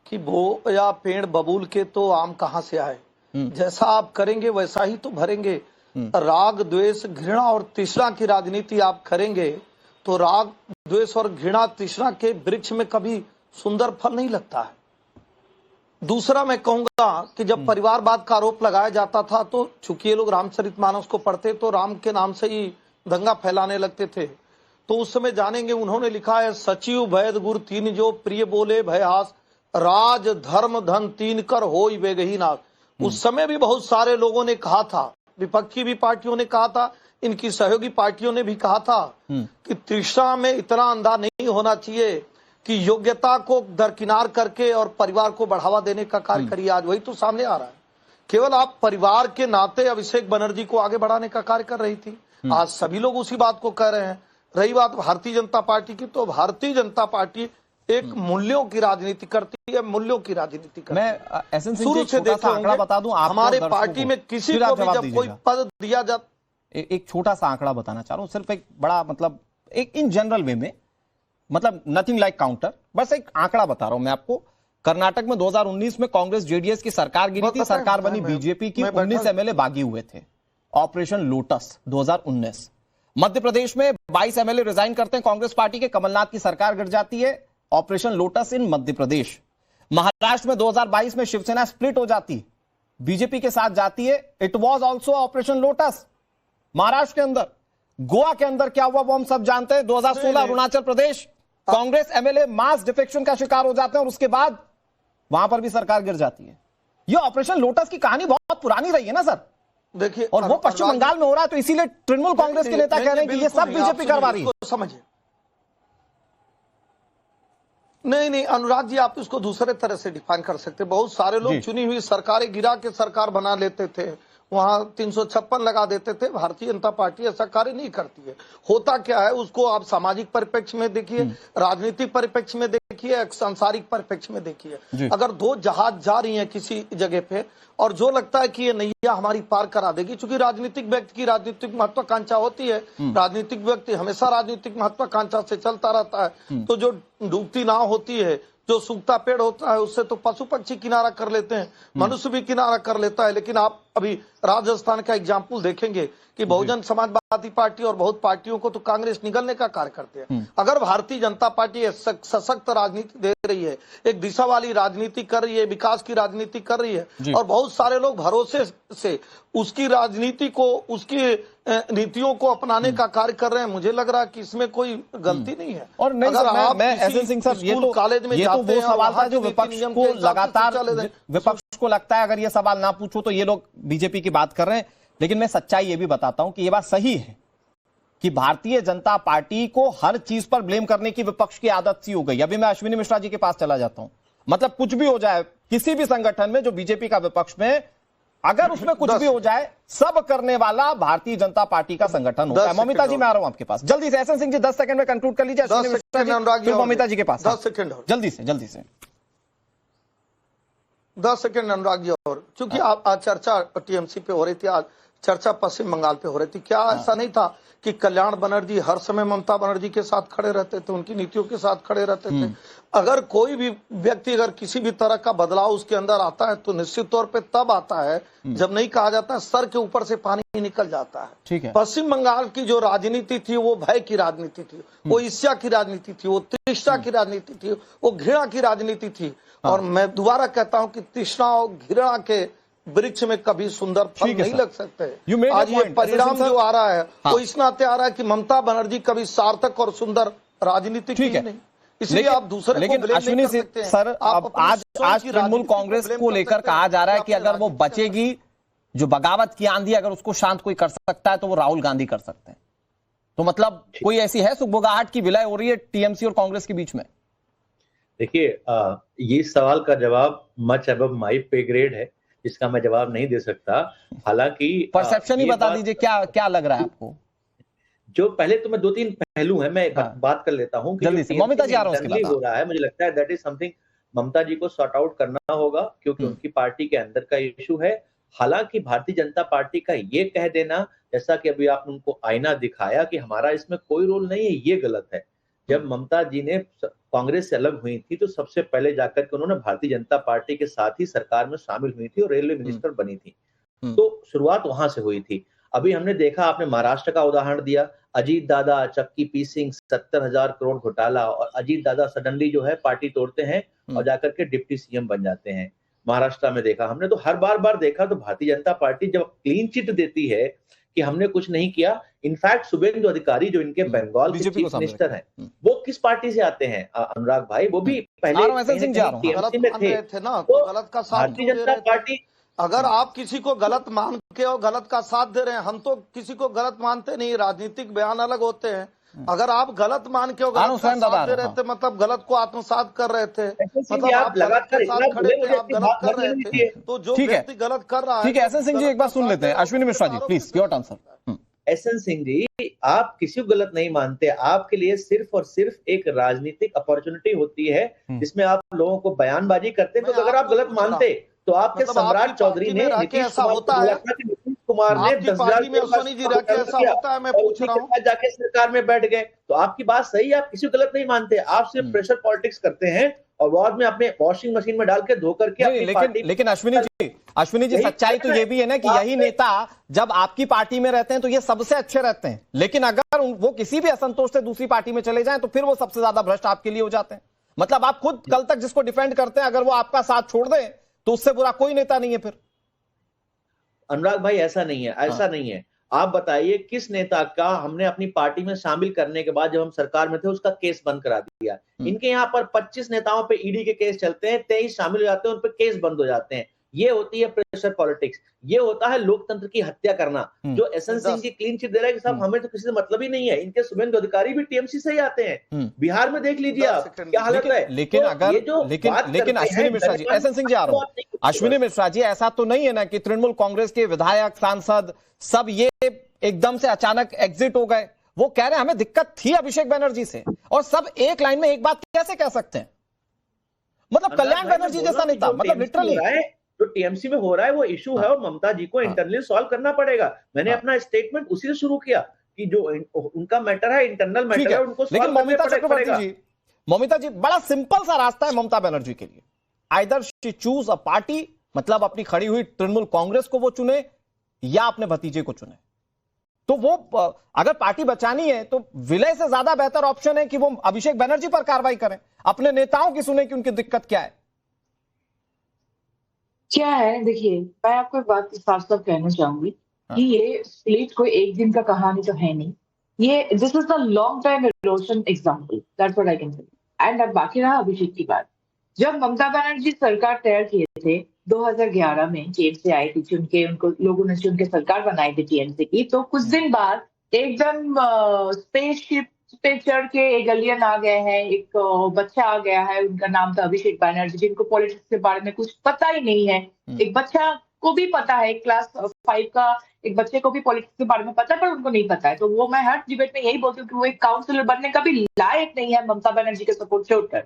कि भो या पेड़ बबूल के तो आम कहाँ से आए। जैसा आप करेंगे वैसा ही तो भरेंगे। राग द्वेष घृणा और तृष्णा की राजनीति आप करेंगे तो राग द्वेष और घृणा तृष्णा के वृक्ष में कभी सुंदर फल नहीं लगता है। दूसरा मैं कहूंगा कि जब परिवारवाद का आरोप लगाया जाता था तो चूंकि ये लोग रामचरितमानस को पढ़ते तो राम के नाम से ही दंगा फैलाने लगते थे, तो उस समय जानेंगे उन्होंने लिखा है सचिव वैद गुरु तीन जो प्रिय बोले भयहास राज धर्म धन तीन कर होई बेगही नाश। उस समय भी बहुत सारे लोगों ने कहा था, विपक्षी भी पार्टियों ने कहा था, इनकी सहयोगी पार्टियों ने भी कहा था कि तृष्णा में इतना अंधा नहीं होना चाहिए कि योग्यता को दरकिनार करके और परिवार को बढ़ावा देने का कार्य करिए। आज वही तो सामने आ रहा है। केवल आप परिवार के नाते अभिषेक बनर्जी को आगे बढ़ाने का कार्य कर रही थी, आज सभी लोग उसी बात को कह रहे हैं। रही बात भारतीय जनता पार्टी की, तो भारतीय जनता पार्टी एक मूल्यों की राजनीति करती है, मूल्यों की राजनीति करती है। मैं शुरू से देखा आंकड़ा बता दूं हमारे पार्टी में किसी को भी जब कोई पद दिया जाता, एक छोटा सा आंकड़ा बताना चाह रहा हूं, सिर्फ एक बड़ा मतलब एक इन जनरल वे में, मतलब नथिंग लाइक काउंटर, बस एक आंकड़ा बता रहा हूं मैं आपको। कर्नाटक में 2019 में कांग्रेस जेडीएस की सरकार गिरी थी, सरकार बनी बीजेपी की, 19 एमएलए बागी हुए थे। Operation lotus 2019। मध्य प्रदेश में 22 एमएलए रिजाइन करते हैं कांग्रेस पार्टी के, कमलनाथ की सरकार गिर जाती है। Operation lotus in Madhya Pradesh. Maharashtra में 2022 में शिवसेना स्प्लिट हो जाती, बीजेपी के साथ जाती है। It was also operation lotus Maharashtra के अंदर। गोवा के अंदर क्या हुआ वो हम सब जानते हैं। 2016 अरुणाचल प्रदेश, कांग्रेस एमएलए मास डिफेक्शन का शिकार हो जाते हैं और उसके बाद वहां पर भी सरकार गिर जाती है। ये ऑपरेशन लोटस की कहानी बहुत पुरानी रही है ना सर। देखिए, और वो पश्चिम बंगाल में हो रहा है, तो इसीलिए तृणमूल कांग्रेस के नेता कह रहे हैं कि ये सब बीजेपी करवा रही है। समझिए, नहीं अनुराग जी, आप इसको दूसरे तरह से डिफाइन कर सकते। बहुत सारे लोग चुनी हुई सरकारें गिरा के सरकार बना लेते थे, वहां 356 लगा देते थे। भारतीय जनता पार्टी ऐसा कार्य नहीं करती है। होता क्या है उसको आप सामाजिक परिप्रेक्ष्य में देखिए, राजनीतिक परिप्रेक्ष्य में देखिए, एक सांसारिक परिप्रेक्ष्य में देखिए। अगर दो जहाज जा रही हैं किसी जगह पे और जो लगता है कि ये नैया हमारी पार करा देगी, चूंकि राजनीतिक व्यक्ति की राजनीतिक महत्वाकांक्षा होती है, राजनीतिक व्यक्ति हमेशा राजनीतिक महत्वाकांक्षा से चलता रहता है, तो जो डूबती नाव होती है, जो सूखता पेड़ होता है, उससे तो पशु पक्षी किनारा कर लेते हैं, मनुष्य भी किनारा कर लेता है। लेकिन आप अभी राजस्थान का एग्जाम्पल देखेंगे कि बहुजन समाजवादी पार्टी और बहुत पार्टियों को तो कांग्रेस निगलने का कार्य करते हैं। अगर भारतीय जनता पार्टी सशक्त राजनीति दे रही है, एक दिशा वाली राजनीति कर रही है, विकास की राजनीति कर रही है, और बहुत सारे लोग भरोसे से उसकी राजनीति को, उसकी नीतियों को अपनाने का कार्य कर रहे हैं, मुझे लग रहा है कि इसमें कोई गलती नहीं है। और नहीं अगर आप एसएन सिंह सर, ये तो कॉलेज में जाते हैं, सवाल था जो विपक्ष को लगातार, विपक्ष को लगता है अगर ये सवाल ना पूछो तो ये लोग बीजेपी की बात कर रहे हैं। लेकिन मैं सच्चाई ये भी बताता हूं कि ये बात सही है कि भारतीय जनता पार्टी को हर चीज पर ब्लेम करने की विपक्ष की आदत सी हो गई। अभी मैं अश्विनी मिश्रा जी के पास चला जाता हूं। मतलब कुछ भी हो जाए किसी भी संगठन में जो बीजेपी का विपक्ष में, अगर उसमें कुछ भी हो जाए, सब करने वाला भारतीय जनता पार्टी का संगठन होता है। ममिता जी मैं आ रहा हूं आपके पास जल्दी से। एसएन सिंह जी 10 सेकंड में कंक्लूड कर लीजिए, फिर ममिता जी के पास 10 सेकंड जल्दी से 10 सेकंड अनुराग जी। और चूंकि आज चर्चा टीएमसी पे हो रही थी, आज चर्चा पश्चिम बंगाल पे हो रही थी, क्या ऐसा नहीं था कि कल्याण बनर्जी हर समय ममता बनर्जी के साथ खड़े रहते थे, उनकी नीतियों के साथ खड़े रहते थे? अगर कोई भी व्यक्ति अगर किसी भी तरह का बदलाव उसके अंदर आता है तो निश्चित तौर पे तब आता है जब नहीं कहा जाता है, सर के ऊपर से पानी निकल जाता है। ठीक है। पश्चिम बंगाल की जो राजनीति थी वो भय की राजनीति थी, वो ईर्ष्या की राजनीति थी, वो तृष्णा की राजनीति थी, वो घृणा की राजनीति थी। और मैं दोबारा कहता हूं कि तृष्णा और घृणा के वृक्ष में कभी सुंदर फल नहीं लग सकते। आज ये परिणाम जो आ रहा है वो इस नाते आ रहा है कि ममता बनर्जी कभी सार्थक और सुंदर राजनीति की नहीं, इसलिए आप दूसरे लेकिन अश्विनी सर, अब आज तृणमूल कांग्रेस को लेकर कहा जा रहा है कि अगर वो बचेगी, जो बगावत की आंधी अगर उसको शांत कोई कर सकता है तो वो राहुल गांधी कर सकते हैं। तो मतलब कोई ऐसी है सुगबुगाहट की विलय हो रही है टीएमसी और कांग्रेस के बीच में? देखिए, ये सवाल का जवाब मच अबव माय पे ग्रेड है, इसका मैं जवाब नहीं दे सकता। हालांकि परसेप्शन ही बता दीजिए, क्या लग रहा है आपको? जो पहले तो मैं 2-3 पहलू है, मैं बात कर लेता हूं कि जल्दी से ममता जी आ रहा हूं, हो रहा है, मुझे लगता है दैट इज समथिंग ममता जी को सॉर्ट आउट करना होगा, क्योंकि उनकी पार्टी के अंदर का इशू है। हालांकि भारतीय जनता पार्टी का ये कह देना, जैसा कि अभी आपने उनको आईना दिखाया कि हमारा इसमें कोई रोल नहीं है, ये गलत है। जब ममता जी ने कांग्रेस से अलग हुई थी तो सबसे पहले जाकर के उन्होंने भारतीय जनता पार्टी के साथ ही सरकार में शामिल हुई थी और रेलवे मिनिस्टर बनी थी। तो शुरुआत वहां से हुई थी। अभी हमने देखा, आपने महाराष्ट्र का उदाहरण दिया, अजीत दादा, चक्की पीसिंग, 70,000 करोड़ घोटाला, और अजीत दादा सडनली जो है पार्टी तोड़ते हैं और जाकर के डिप्टी सीएम बन जाते हैं। महाराष्ट्र में देखा हमने, तो हर बार देखा तो भारतीय जनता पार्टी जब क्लीन चिट देती है कि हमने कुछ नहीं किया। इनफैक्ट शुभेंदु अधिकारी जो इनके बंगाल के चीफ मिनिस्टर हैं, वो किस पार्टी से आते हैं अनुराग भाई? वो भी पहले टीएमसी में थे ना, तो गलत का साथ भारतीय जनता पार्टी। अगर आप किसी को गलत मान के और गलत का साथ दे रहे हैं, हम तो किसी को गलत मानते नहीं, राजनीतिक बयान अलग होते हैं। अगर आप गलत मान के और गलत का साथ दे रहे थे, मतलब गलत को आत्मसात कर रहे थे, मतलब आप गलत के साथ खड़े थे, आप गलत कर रहे थे, तो जो व्यक्ति गलत कर रहा है। ठीक है, एसएन सिंह जी एक बार सुन लेते हैं। Ashwini Mishra ji please, your answer. SN Singh ji, आप किसी को गलत नहीं मानते, आपके लिए सिर्फ और सिर्फ एक राजनीतिक अपॉर्चुनिटी होती है जिसमें आप लोगों को बयानबाजी करते हैं। तो अगर आप गलत मानते तो आपके सम्राट चौधरी ने, नीतीश कुमार ने 10,000 मैं पूछ रहा हूँ, जाके सरकार में बैठ गए। तो आपकी बात सही है, आप किसी को गलत नहीं मानते, आप सिर्फ प्रेशर पॉलिटिक्स करते हैं और बाद में अपने वॉशिंग मशीन में डाल के धो करके। लेकिन अश्विनी जी सच्चाई तो ये भी है ना कि यही नेता जब आपकी पार्टी में रहते हैं तो ये सबसे अच्छे रहते हैं, लेकिन अगर वो किसी भी असंतोष से दूसरी पार्टी में चले जाएं तो फिर वो सबसे ज्यादा भ्रष्ट आपके लिए हो जाते हैं। मतलब आप खुद कल तक जिसको डिफेंड करते हैं, अगर वो आपका साथ छोड़ दें तो उससे बुरा कोई नेता नहीं है फिर। अनुराग भाई ऐसा नहीं है, ऐसा नहीं है। आप बताइए किस नेता का हमने अपनी पार्टी में शामिल करने के बाद जब हम सरकार में थे उसका केस बंद करा दिया? इनके यहाँ पर 25 नेताओं पे ईडी के केस चलते हैं, 23 शामिल हो जाते हैं, उन पे केस बंद हो जाते हैं। ये होती है प्रेशर पॉलिटिक्स, ये होता है लोकतंत्र की हत्या करना। जो एसएन सिंह जी क्लीन चिट दे रहा है कि साहब हमें तो किसी से मतलब ही नहीं है, इनके शुभेंदु अधिकारी भी टीएमसी से ही आते हैं। बिहार में देख लीजिए आप क्या हालत है। लेकिन अगर लेकिन अश्विनी मिश्रा जी, एसएन सिंह जी आ रहा हूं, अश्विनी मिश्रा जी, ऐसा तो नहीं है ना कि तृणमूल कांग्रेस के विधायक, सांसद सब ये एकदम से अचानक एग्जिट हो गए? वो कह रहे हैं हमें दिक्कत थी अभिषेक बनर्जी से, और सब एक लाइन में एक बात कैसे कह सकते हैं? मतलब कल्याण बनर्जी जैसा नहीं था, मतलब लिटरली जो टीएमसी में हो रहा है वो इशू है और ममता जी को इंटरनली सॉल्व करना पड़ेगा। मैंने अपना स्टेटमेंट उसी से शुरू किया कि जो उनका मैटर है, इंटरनल मैटर है, उनको लेकिन ममिता जी बड़ा सिंपल सा रास्ता है ममता बनर्जी के लिए, either she choose a party, मतलब अपनी खड़ी हुई तृणमूल कांग्रेस को वो चुने या अपने भतीजे को चुने। तो वो अगर पार्टी बचानी है तो विलय से ज्यादा बेहतर ऑप्शन है कि वो अभिषेक बनर्जी पर कार्रवाई करें, अपने नेताओं की सुने कि उनकी दिक्कत क्या है। क्या है, देखिए मैं आपको एक बात साफ साफ कहना चाहूंगी कि ये स्प्लिट कोई एक दिन का कहानी तो है नहीं, ये this is the long time erosion example, that's what I can say. And अब बाकी रहा अभिषेक की बात, जब ममता बनर्जी सरकार तैयार किए थे 2011 में, जेल से आई थी, चुन के उनको लोगों ने चुन के सरकार बनाई थी टीएमसी की, तो कुछ दिन बाद एकदम स्पेसशिप पे चढ़ के एक एलियन आ गए हैं, एक बच्चा आ गया है, उनका नाम था अभिषेक बनर्जी, जिनको पॉलिटिक्स के बारे में कुछ पता ही नहीं है। एक बच्चा को भी पता है, क्लास 5 का एक बच्चे को भी पॉलिटिक्स के बारे में पता है, पर उनको नहीं पता है। तो वो मैं हर डिबेट में यही बोलती हूँ कि वो एक काउंसलर बनने का भी लायक नहीं है ममता बनर्जी के सपोर्ट से उठकर।